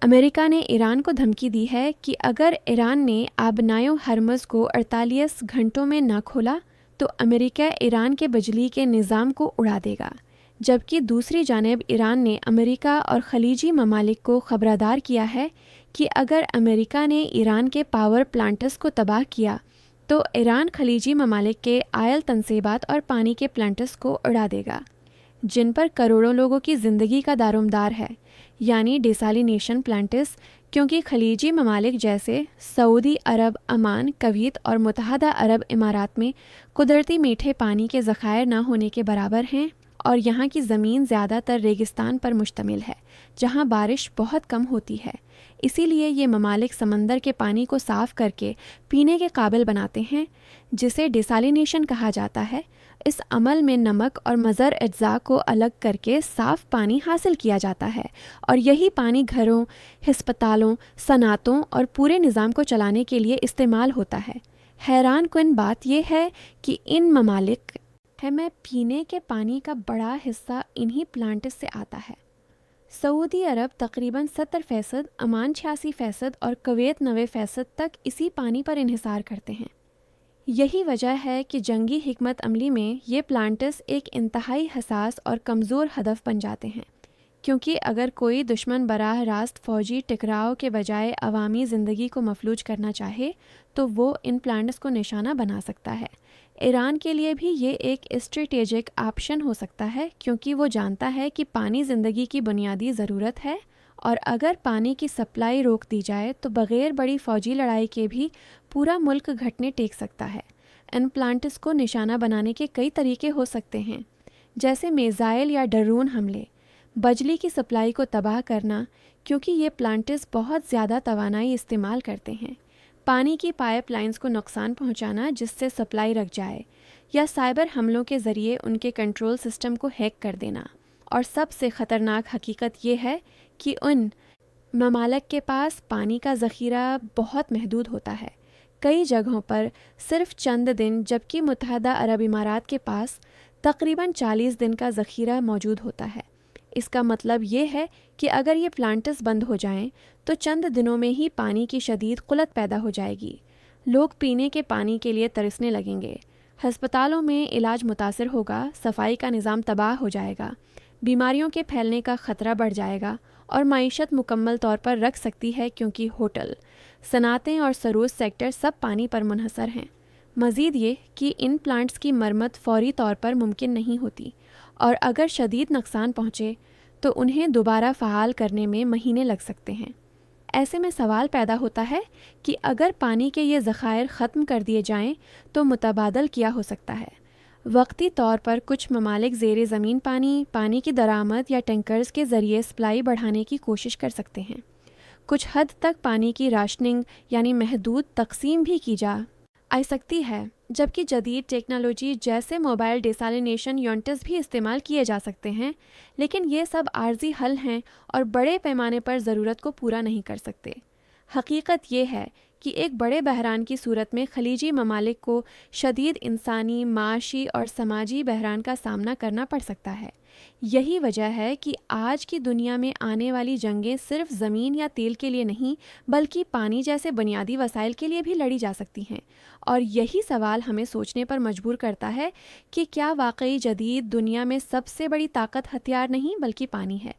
امریکہ نے ایران کو دھمکی دی ہے کہ اگر ایران نے آبنائے ہرمز کو 48 گھنٹوں میں نہ کھولا تو امریکہ ایران کے بجلی کے نظام کو اڑا دے گا، جبکہ دوسری جانب ایران نے امریکہ اور خلیجی ممالک کو خبردار کیا ہے کہ اگر امریکہ نے ایران کے پاور پلانٹس کو تباہ کیا تو ایران خلیجی ممالک کے آئل تنصیبات اور پانی کے پلانٹس کو اڑا دے گا، جن پر کروڑوں لوگوں کی زندگی کا دارومدار ہے، یعنی ڈیسالینیشن پلانٹس، کیونکہ خلیجی ممالک جیسے سعودی عرب، عمان، کویت اور متحدہ عرب امارات میں قدرتی میٹھے پانی کے ذخائر نہ ہونے کے برابر ہیں، اور یہاں کی زمین زیادہ تر ریگستان پر مشتمل ہے جہاں بارش بہت کم ہوتی ہے۔ اسی لیے یہ ممالک سمندر کے پانی کو صاف کر کے پینے کے قابل بناتے ہیں، جسے ڈیسالینیشن کہا جاتا ہے۔ اس عمل میں نمک اور مضر اجزاء کو الگ کر کے صاف پانی حاصل کیا جاتا ہے، اور یہی پانی گھروں، ہسپتالوں، صنعتوں اور پورے نظام کو چلانے کے لیے استعمال ہوتا ہے۔ حیران کن بات یہ ہے کہ ان ممالک میں پینے کے پانی کا بڑا حصہ انہی پلانٹس سے آتا ہے۔ سعودی عرب تقریباً 70%، عمان 86% اور کویت 90% تک اسی پانی پر انحصار کرتے ہیں۔ یہی وجہ ہے کہ جنگی حکمت عملی میں یہ پلانٹس ایک انتہائی حساس اور کمزور ہدف بن جاتے ہیں، کیونکہ اگر کوئی دشمن براہ راست فوجی ٹکراؤ کے بجائے عوامی زندگی کو مفلوج کرنا چاہے تو وہ ان پلانٹس کو نشانہ بنا سکتا ہے۔ ایران کے لیے بھی یہ ایک اسٹریٹجک آپشن ہو سکتا ہے، کیونکہ وہ جانتا ہے کہ پانی زندگی کی بنیادی ضرورت ہے، اور اگر پانی کی سپلائی روک دی جائے تو بغیر بڑی فوجی لڑائی کے بھی پورا ملک گھٹنے ٹیک سکتا ہے۔ ان پلانٹس کو نشانہ بنانے کے کئی طریقے ہو سکتے ہیں، جیسے میزائل یا ڈرون حملے، بجلی کی سپلائی کو تباہ کرنا، کیونکہ یہ پلانٹس بہت زیادہ توانائی استعمال کرتے ہیں، پانی کی پائپ لائنز کو نقصان پہنچانا جس سے سپلائی رک جائے، یا سائبر حملوں کے ذریعے ان کے کنٹرول سسٹم کو ہیک کر دینا۔ اور سب سے خطرناک حقیقت یہ ہے کہ ان ممالک کے پاس پانی کا ذخیرہ بہت محدود ہوتا ہے، کئی جگہوں پر صرف چند دن، جبکہ متحدہ عرب امارات کے پاس تقریباً 40 دن کا ذخیرہ موجود ہوتا ہے۔ اس کا مطلب یہ ہے کہ اگر یہ پلانٹس بند ہو جائیں تو چند دنوں میں ہی پانی کی شدید قلت پیدا ہو جائے گی، لوگ پینے کے پانی کے لیے ترسنے لگیں گے، ہسپتالوں میں علاج متاثر ہوگا، صفائی کا نظام تباہ ہو جائے گا، بیماریوں کے پھیلنے کا خطرہ بڑھ جائے گا، اور معیشت مکمل طور پر رک سکتی ہے، کیونکہ ہوٹل، صنعتیں اور سروس سیکٹر سب پانی پر منحصر ہیں۔ مزید یہ کہ ان پلانٹس کی مرمت فوری طور پر ممکن نہیں ہوتی، اور اگر شدید نقصان پہنچے تو انہیں دوبارہ فعال کرنے میں مہینے لگ سکتے ہیں۔ ایسے میں سوال پیدا ہوتا ہے کہ اگر پانی کے یہ ذخائر ختم کر دیے جائیں تو متبادل کیا ہو سکتا ہے؟ وقتی طور پر کچھ ممالک زیر زمین پانی کی درآمد یا ٹینکرز کے ذریعے سپلائی بڑھانے کی کوشش کر سکتے ہیں۔ کچھ حد تک پانی کی راشننگ یعنی محدود تقسیم بھی کی جا سکتی ہے، جبکہ جدید ٹیکنالوجی جیسے موبائل ڈیسالینیشن یونٹس بھی استعمال کیے جا سکتے ہیں، لیکن یہ سب عارضی حل ہیں اور بڑے پیمانے پر ضرورت کو پورا نہیں کر سکتے۔ حقیقت یہ ہے کہ ایک بڑے بحران کی صورت میں خلیجی ممالک کو شدید انسانی، معاشی اور سماجی بحران کا سامنا کرنا پڑ سکتا ہے۔ یہی وجہ ہے کہ آج کی دنیا میں آنے والی جنگیں صرف زمین یا تیل کے لیے نہیں بلکہ پانی جیسے بنیادی وسائل کے لیے بھی لڑی جا سکتی ہیں، اور یہی سوال ہمیں سوچنے پر مجبور کرتا ہے کہ کیا واقعی جدید دنیا میں سب سے بڑی طاقت ہتھیار نہیں بلکہ پانی ہے؟